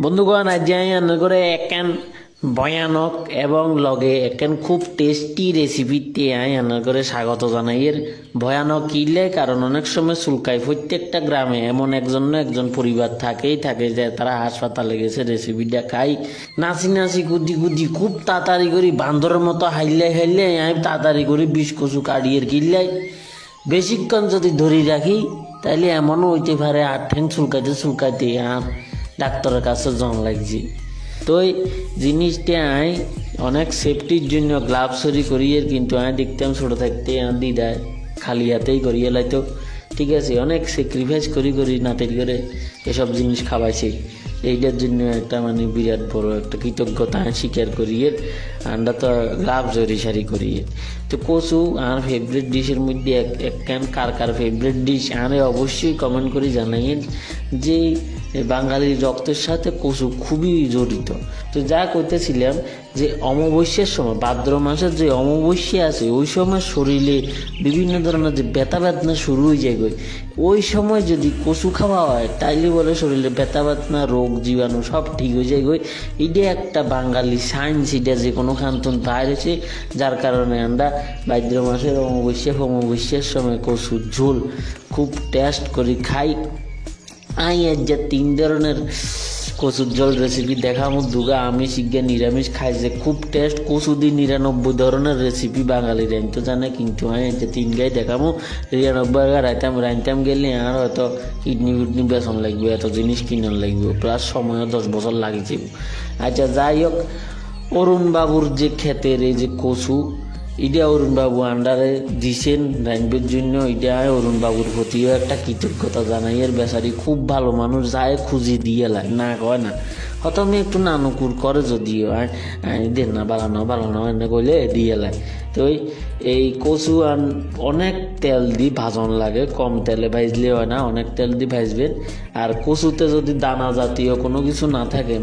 বন্ধুগণ আজ আমি রান্না করে একখান ভয়ানক এবং লগে একখান খুব টেস্টি রেসিপিতে আমি রান্না করে স্বাগত জানাই। এর ভয়ানক কিলে কারণ অনেক সময় চুলকায় প্রত্যেকটা গ্রামে এমন একজন না একজন পরিবার থাকেই থাকে যে তারা হাসপাতালে গেছে রেসিপিটা খাই নাচি নাচি কুদি কুদি খুব তাড়াতাড়ি করি বান্দরের মতো হাইলে হাইলে আমি তাড়াতাড়ি করে বিষ কচু কাটিয়ে কিনলাই বেশিক্ষণ যদি ধরে রাখি তাহলে এমনও হইতে পারে আর ঠ্যাং চুলকাইতে চুলকাইতে আর ডাক্তারের কাছে জন লাগছি। তো এই জিনিসটা আমি অনেক সেফটির জন্য গ্লাভস করিয়ে কিন্তু আমি দেখতাম ছোটো থাকতে দিদায় খালি হাতেই করিয়ে লাইতো। ঠিক আছে, অনেক স্যাক্রিফাইস করি নাতের করে এসব জিনিস খাওয়াইছি। এইটার জন্য একটা বিরাট বড় একটা কৃতজ্ঞতা স্বীকার করিয়ে আমরা তো গ্লাভস সারি করিয়ে। তো কচু আর ফেভারিট ডিশের মধ্যে একখান কার ফেভারিট ডিশ আরে অবশ্যই কমেন্ট করে জানাইন যে বাঙালির রক্তের সাথে কচু খুবই জড়িত। তো যা করতেছিলাম যে অমাবস্যার সময় ভাদ্র মাসের যে অমাবস্যা আছে ওই সময় শরীরে বিভিন্ন ধরনের যে ব্যথা বেদনা শুরু হয়ে যায় ওই সময় যদি কচু খাওয়া হয় তাইলে বলে শরীরে ব্যথা বেদনা রোগ জীবাণু সব ঠিক হয়ে যায় এটা একটা বাঙালি সায়েন্স, এটা যে কোনো খান্তন তাই রয়েছে যার কারণে আমরা ভাদ্র মাসের অমাবস্যার সময় কচুর ঝোল খুব টেস্ট করে খাই। এর যে 3 ধরনের কচুর ঝোল রেসিপি দেখামো দুগা আমিষ ইজ্ঞা নিরামিষ খাই যে খুব টেস্ট কচু দিয়ে 99 ধরনের রেসিপি বাঙালি রাইনতো জানে কিন্তু এর যে 3 গাই দেখামো 99 রাইনতাম গেলে আর হয়তো কিডনি বেসন লাগবে এত জিনিস কিনার লাগবে প্রায় সময় 10 বছর লাগে যাব। আচ্ছা যাই হোক, অরুণ বাবুর যে ক্ষেতের এই যে কচু এটা অরুণ বাবু আন্ডারে দিছেন রাইনবের জন্য, এটা অরুণ বাবুর প্রতিও একটা কৃতজ্ঞতা জানাই। এর বেচারি খুব ভালো মানুষ যায় খুঁজি দিয়ে লাই না কয় না হয়তো আমি একটু নানুকুর করে যদিও দেন না বাড়ানো এনে কইলে দিয়ে লাই। তো এই কচু অনেক তেল দিয়ে ভাজন লাগে, কম তেলে ভাজলে হয় না, অনেক তেল দিয়ে ভাজবেন। আর কচুতে যদি দানা জাতীয় কোনো কিছু না থাকে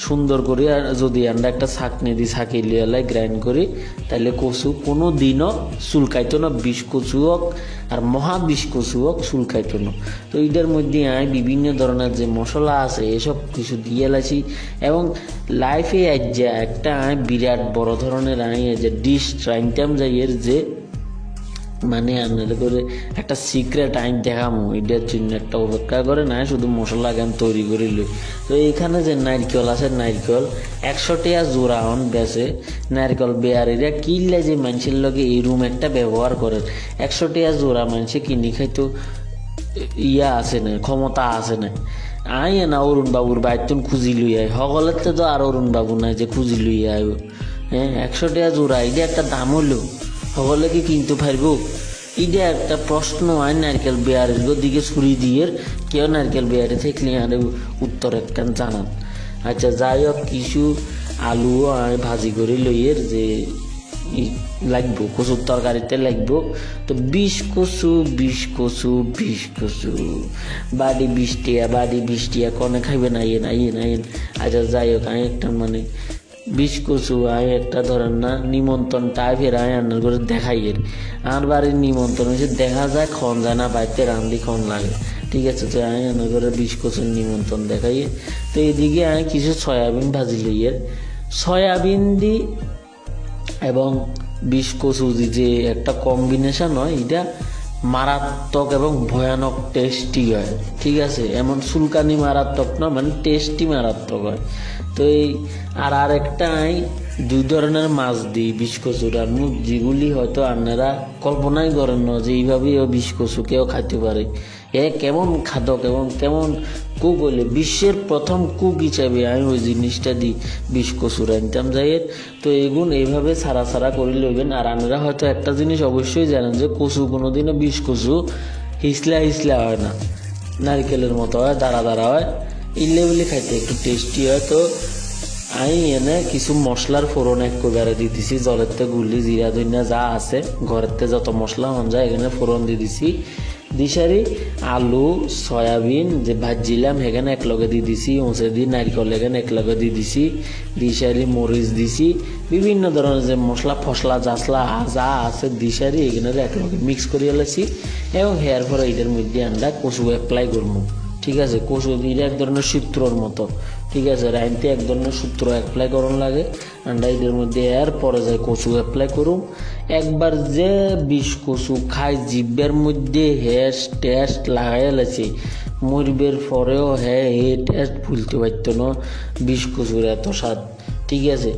সুন্দর করে আর যদি আমরা একটা ছাঁকনি দিয়ে ছাঁকি লিয়ালাই গ্রাইন্ড করি তাহলে কচু কোনো দিনও চুলকাইতো না, বিষ কচু হোক আর মহা বিষ কচু হোক চুলকাইতো না। তো এটার মধ্যে আমি বিভিন্ন ধরনের যে মশলা আছে এসব কিছু দিয়ে লাইছি এবং লাইফে যে একটা বিরাট বড় ধরনের যে ডিশ ট্রাইনটাম যাই এর যে আপনাদের করে একটা সিক্রেট আইন দেখামো এটার জন্য একটা অপেক্ষা করে না শুধু মশলা গান তৈরি করে লই। তো এইখানে যে নারকেল আছে নারকেল 100 টাকা জোড়া বেছে নারকেল বেয়ারিরা কিনলে যে মানুষের লগে এই রুম একটা ব্যবহার করে 100 টাকা জোড়া মানুষে কিনি খাইতো আছে না, ক্ষমতা আছে না। না অরুণ বাবুর বাইতুন খুঁজি লই আয় সকলের তো আর অরুণ বাবু নাই যে খুঁজি লই আয়। 100 টাকা জোড়া এটা একটা দাম হলো সকলে কি কিনতে পারবো? এটা একটা প্রশ্ন হয় নারকেল বেয়ারের দিকে ছুরি দিয়ে কেউ নারকেল বেয়ারে থাকলে উত্তর একটা জানান। আচ্ছা যাই হোক, কিছু আলু ভাজি করে লইয়ের যে লাগবো কচুর তরকারিতে লাগবো। তো 20 কচু বাড়ি 20 টাকা কনে খাইবে না আইন। আচ্ছা যাই হোক, আমি একটা 20 কচু একটা ধরেন না নিমন্ত্রণ টাইপের রান্নার করে দেখাইয়ের আর বাড়ির নিমন্ত্রণ হয়েছে দেখা যায় খন যায় না বাড়িতে রান্ধি খন লাগে। ঠিক আছে, তো রান্না করে 20 কচুর নিমন্ত্রণ দেখাইয়ে। তো এইদিকে কিছু সয়াবিন ভাজি লইয়ের সয়াবিন দি এবং 20 কচু যে একটা কম্বিনেশন হয় এটা মারাত্মক এবং ভয়ানক টেস্টি হয়। ঠিক আছে, এমন চুলকানি মারাত্মক না টেস্টি মারাত্মক হয়। তো এই আর একটা 2 ধরনের মাছ দিই 20 কচুর আর যেগুলি হয়তো আপনারা কল্পনাই করেন না যে এইভাবেই 20 কচু কেউ খাইতে পারে। কেমন খাদক এবং কেমন কুক হইলে বিশ্বের প্রথম কুক হিসাবে আমি ওই জিনিসটা দিই 20 কচুর আনতাম যাইয়ের। তো এগুন এইভাবে ছাড়া করে লইবেন। আর আপনারা হয়তো একটা জিনিস অবশ্যই জানেন যে কচু কোনোদিনও 20 কচু হিসলা হয় না, নারকেলের মতো হয় দাঁড়া হয়, ইলে বলে খাইতে একটু টেস্টি হয়। তো আমি কিছু মশলার ফোড়ন একবারে দিয়ে দিছি জলের গুলি জিরা ধনিয়া যা আছে ঘরের যত মশলা মন যায় এখানে ফোড়ন দিয়ে দিছি দিশারি আলু সয়াবিন যে ভাজিলাম এখানে একলগে দিয়ে দিছি ওঁচে দিয়ে নারকেল এখানে একলগে দিয়ে দিছি দিশারি মরিচ দিছি বিভিন্ন ধরনের যে মশলা ফসলা জাসলা যা আছে দিশারি এখানে একলগে মিক্স করে এলাছি এবং হেয়ার পরে এটার মধ্যে আমরা কচু অ্যাপ্লাই করবো। ঠিক আছে। কচু দিয়ে এক ধরনের সূত্রর মতো, ঠিক আছে। রাইনতে এক ধরনের সূত্র অ্যাপ্লাই করুন লাগে, আন্ডা এদের মধ্যে এর পরে যায় কচু অ্যাপ্লাই করুম। একবার যে বিষ কচু খাই জিব্বের মধ্যে হ্যাশ টেস্ট লাগাই লাগছে, মরবের পরেও হ্যাঁ হে টেস্ট ভুলতে পারতো না, বিষ কচুর এত স্বাদ, ঠিক আছে।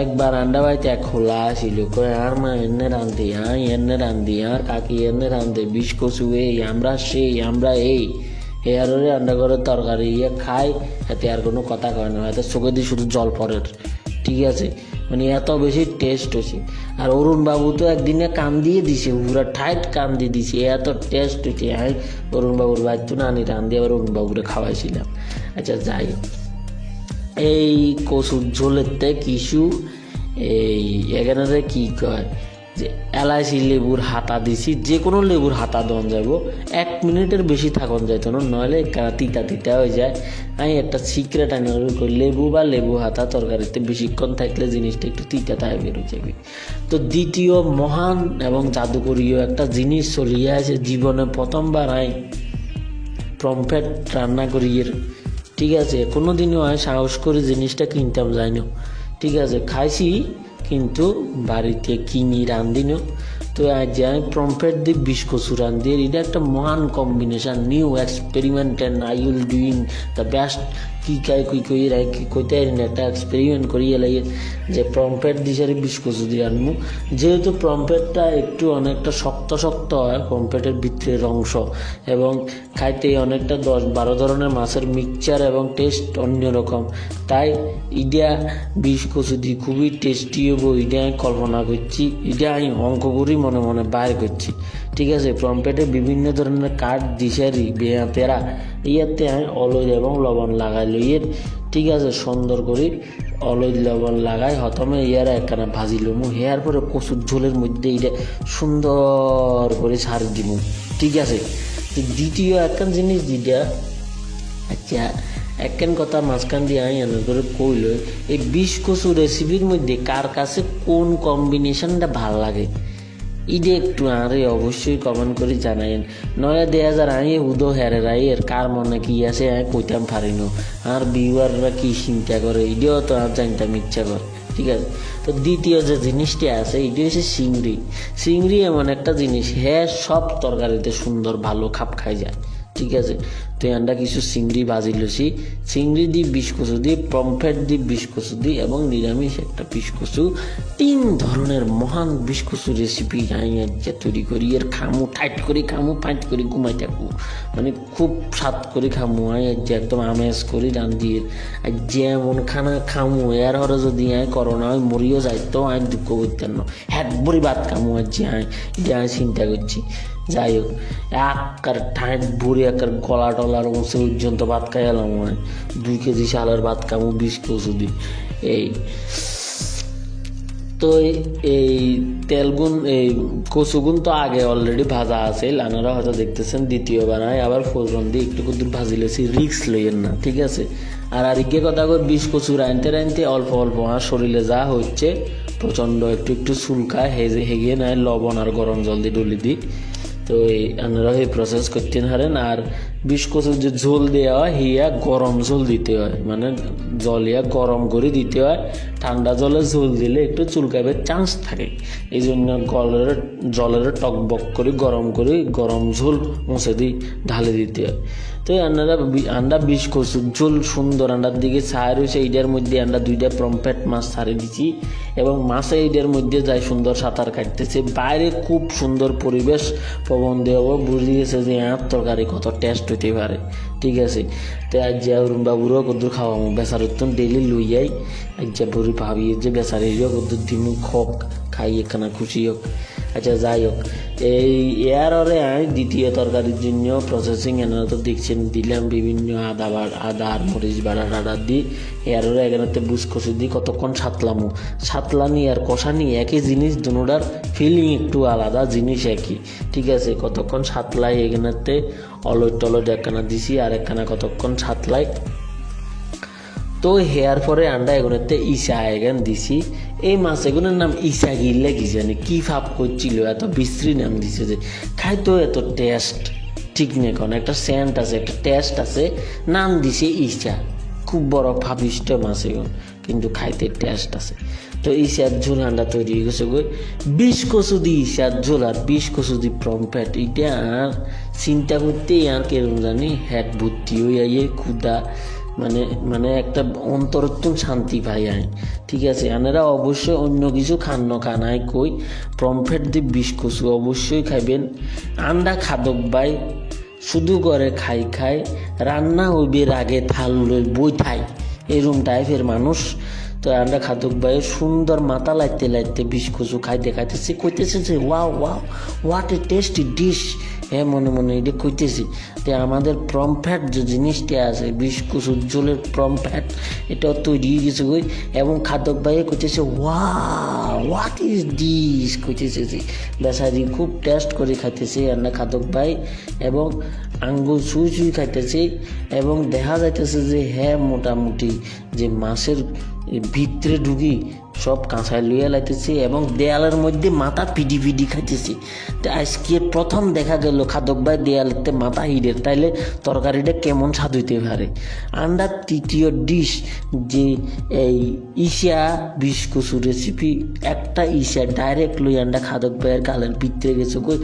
একবার আন্ডা বাড়িতে এক খোলা আসিল, কয় আর মা এনে রান্ধে, এনে রান্ধি, আর কাকি এনে রান্ধে, বিষ কচু এই, আমরা সেই, আমরা এই হেয়ারে আন্ডা করে তরকারি খাই, এতে আর কোনো কথা কয় না, এতে চোখে দিয়ে শুধু জল পড়ে, ঠিক আছে। মানে এত বেশি টেস্ট হয়েছে। আর অরুণ বাবু তো একদিনে কান দিয়ে দিছে, পুরা ঠাইট কান দিয়ে দিছে, এত টেস্ট হয়েছে। আমি অরুণ বাবুর বাড়িতে না আনি রান্ধি আবার অরুণ বাবুরে খাওয়াইছিলাম। আচ্ছা যাই হোক, এই কচুর ঝোলেতে কিছু এই এখানে কি কয় যে এলাইচি লেবুর হাতা দিছি, যে কোনো লেবুর হাতা দেওয়া যাব, 1 মিনিটের বেশি থাকুন যাইতো না, নইলে তিতা তিতা হয়ে যায়। আমি একটা সিক্রেট আনি করি, লেবু বা লেবু হাতা তরকারিতে বেশিক্ষণ থাকলে জিনিসটা একটু তিতা তাই বেরোয় যাবে। তো দ্বিতীয় মহান এবং জাদুকরীয় একটা জিনিস ছড়িয়ে আছে জীবনে, প্রথমবার আমি পমফ্রেট রান্না করি, ঠিক আছে। কোনোদিনও আমি সাহস করে জিনিসটা কিনতাম যাই না, ঠিক আছে। খাইছি কিন্তু বাড়িতে কিনি রান্ধি না। তো আজ আমি পমফ্রেট দিয়ে বিষ কচু রান্ধি, এটা একটা মহান combination, new experiment and I will doing the best. কি খাই কইতে একটা এক্সপেরিমেন্ট করি এলাই যে পমফ্রেট দিয়ে বিষ কচু দিয়ে আনবো। যেহেতু পমফ্রেটটা একটু অনেকটা শক্ত শক্ত হয়, পমফ্রেটের ভিতরের অংশ, এবং খাইতে অনেকটা 10-12 ধরনের মাছের মিক্সচার এবং টেস্ট অন্যরকম, তাই ইডা বিষ কচু দিয়ে খুবই টেস্টি হবো, এটা আমি কল্পনা করছি, এটা আমি অঙ্ক করি মনে মনে বাইর করছি, ঠিক আছে। পমফ্রেটে বিভিন্ন ধরনের কাঠ দিশারি পেরা, ইয়াতে আমি অলই এবং লবণ লাগাই লইয়ের, ঠিক আছে। সুন্দর করে অলই লবণ লাগাই হতমে ইয়ারা একখানা ভাজি লমু, হেয়ার পরে কচুর ঝোলের মধ্যে এটা সুন্দর করে ছাড় দিব, ঠিক আছে। দ্বিতীয় একখান জিনিস যেটা, আচ্ছা একখান কথা মাঝখান দিয়ে আমি এনে করে কইল, এই বিষ কচু রেসিপির মধ্যে কার কাছে কোন কম্বিনেশনটা ভাল লাগে, ইডে একটু আরে অবশ্যই কমেন্ট করে জানাইন। নয়া 2000 আইয়ে উদো হেরে রাইয়ের কার মনে কি আছে আমি কইতাম পারিন, আর ভিউয়াররা কি চিন্তা করে ইডিও তো আর জানতাম ইচ্ছা করে, ঠিক আছে। তো দ্বিতীয় যে জিনিসটি আছে এটি হচ্ছে চিংড়ি। চিংড়ি এমন একটা জিনিস, হ্যাঁ সব তরকারিতে সুন্দর ভালো খাপ খাই যায়, ঠিক আছে। তো আমরা কিছু চিংড়ি ভাজি লছি, চিংড়ি দিয়ে বিষ কচু দিই, পমফ্রেট দিয়ে বিষ কচু দিই এবং নিরামিষ একটা বিষ কচু, 3 ধরনের মহান বিষ কচু রেসিপি আমি তৈরি করি। এর খামু টাইট করে খামু, ফাইট করে ঘুমাই থাকবো, মানে খুব স্বাদ করে খামু, আমি একদম আমেজ করি রান্ধি। আর যেমন খানা খামু এর হরে যদি আমি করোনা আমি মরিও যাইতো আমি দুঃখ করতেন না, হ্যাঁ বড়ি ভাত খামু আর যে এটা আমি চিন্তা করছি। যাই হোক, একার ঠাঁট ভরে একার গলা টলার মধ্যে পর্যন্ত ভাত খাই এলাম, 2 কেজি চালের ভাত খামু বিষ কচু দিই। এই তো এই তেলগুন এই কচুগুন তো আগে অলরেডি ভাজা আছে, আপনারা হয়তো দেখতেছেন। দ্বিতীয়বার আবার ফোরন দিয়ে একটু দূর ভাজি লেছি, রিক্স লইয়েন না, ঠিক আছে। আর আরেককে কথা কই, বিষ কচু রাঁধতে রাঁধতে অল্প অল্প আমার শরীরে যা হচ্ছে প্রচণ্ড একটু একটু চুলকায়, হেগে নেয় লবণ আর গরম জল দিয়ে ডলি দিই। তো এই আপনারা এই প্রসেস করতে পারেন। আর বিষ কচুর যে ঝোল দেওয়া হয় হিয়া গরম ঝোল দিতে হয়, মানে জল ইয়া গরম করে দিতে হয়, ঠান্ডা জলে ঝোল দিলে একটু চুলকাবের চান্স থাকে, এই জন্য জলের টকবক করে গরম ঝোল মুছে দিয়ে ঢালে দিতে হয়। তো আমরা বিষ কচুর ঝোল সুন্দর আন্ডার দিকে ছাড় হয়েছে, এইটার মধ্যে আমরা 2টা পমফ্রেট মাছ ছাড়ে দিচ্ছি এবং মাছে এইটার মধ্যে যাই সুন্দর সাঁতার কাটতেছে। বাইরে খুব সুন্দর পরিবেশ প্রবন্ধ হবো, বুঝিয়েছে যে তরকারি কত টেস্ট হইতে পারে, ঠিক আছে। তো আজ যে অরুণ বাবুরও কদ্দুর খাওয়াবো, বেচার উত্তম ডেলি লই যাই, আজ যে বুড়ি ভাবিয়ে যে বেচারিও কদ্দুর দিমু খক খাই এখানে খুশি হোক। আচ্ছা যাই হোক, এই এয়ারে আমি দ্বিতীয় তরকারির জন্য প্রসেসিং এনারা তো দেখছেন, দিলাম বিভিন্ন আদা আর মরিচ বাড়া টাড়া দিই, এয়ারে এখানে বুঝ কষে দিই, কতক্ষণ সাতলানি আর কষানি একই জিনিস, দুটার ফিলিং একটু আলাদা, জিনিস একই, ঠিক আছে। কতক্ষণ সাতলাই এখানেতে অলট টলট একখানা দিছি আর একখানা কতক্ষণ সাতলাই। তো হেয়ার পরে আন্ডা এগুলোতে ইসা এখান দিছি, এই মাছ এগুলোর নাম ইসা গিল্লে কি জানি কি ভাব করছিল, এত বিশ্রী নাম দিছে যে খাইতো এত টেস্ট, ঠিক নেই কোন একটা সেন্ট আছে, একটা টেস্ট আছে, নাম দিছে ইসা। খুব বড় ফাবিষ্ট মাছ এগুলো, কিন্তু খাইতে টেস্ট আছে। তো ইসার ঝোল আন্ডা তৈরি হয়ে গেছে গই 20 কচু দি ইসার ঝোল আর 20 কচু দি প্রম্পেট। এটা আর চিন্তা করতে আর কেরম জানি হেড ভর্তি হয়ে আইয়ে ক্ষুদা, মানে মানে একটা অন্তরত্বন শান্তি পাই আই। ঠিক আছে, আনারা অবশ্যই অন্য কিছু খান আই কই প্রম্পেট দি 20 কচু অবশ্যই খাইবেন। আন্ডা খাদক ভাই শুধু করে খাই রান্না হইবের আগে থাল লই বই থাই, এরম টাইপের মানুষ। তো আমরা খাদক ভাই সুন্দর মাথা লাইতে 20 কচু খাইতেছে, কইতেছে যে wow what a tasty dish. হ্যাঁ, মনে মনে এটা কইতেছি যে আমাদের প্রম্পেট যে জিনিসটা আছে 20 কচুর ঝোলের প্রম্পেট, এটাও তৈরি হয়ে গেছে কই। এবং খাদক ভাই কইতেছে ওয়াও হোয়াট ইজ ডিশ, কইতেছে যে বেচারি খুব টেস্ট করে খাইতেছে আমরা খাদক ভাই, এবং আঙ্গুল চুই খাইতেছে। এবং দেখা যাইতেছে যে হ্যাঁ মোটামুটি যে মাছের ভিতরে ঢুকি সব কাঁচায় লইয়া লাইতেছে এবং দেয়ালের মধ্যে মাথা পিডি খাইতেছে। তো আজকে প্রথম দেখা গেল খাদক ভাই দেয়ালেতে মাথা হিডের, তাইলে তরকারিটা কেমন স্বাদ হইতে পারে। আন্ডার তৃতীয় ডিশ যে এই ইসা 20 কচু রেসিপি, একটা ইসা ডাইরেক্ট লই আন্ডা খাদক ভাইয়ের গালের ভিতরে গেছে কই,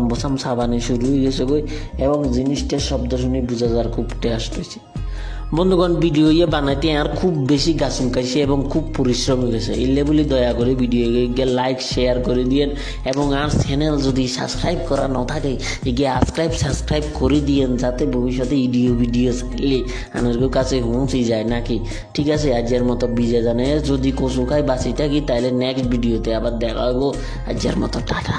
বসাম সাবানে শুরু হয়ে গেছে কই। এবং জিনিসটার শব্দ শুনে বোঝা যার খুব টেস্ট হয়েছে। বন্ধুগণ, ভিডিও বানাইতে আর খুব বেশি গাছুম খাইছে এবং খুব পরিশ্রম গেছে। এলে বলি দয়া করে ভিডিও লাইক শেয়ার করে দিয়েন, এবং আর চ্যানেল যদি সাবস্ক্রাইব করা না থাকে এগিয়ে সাবস্ক্রাইব করে দিয়েন, যাতে ভবিষ্যতে ভিডিও চাইলে আমাদের কাছে পৌঁছে যায় নাকি। ঠিক আছে, আজকের মতো বিজয় জানে, যদি কচু খাই বাঁচি থাকি তাহলে নেক্সট ভিডিওতে আবার দেখা হবো। আজকের মতো টাটা।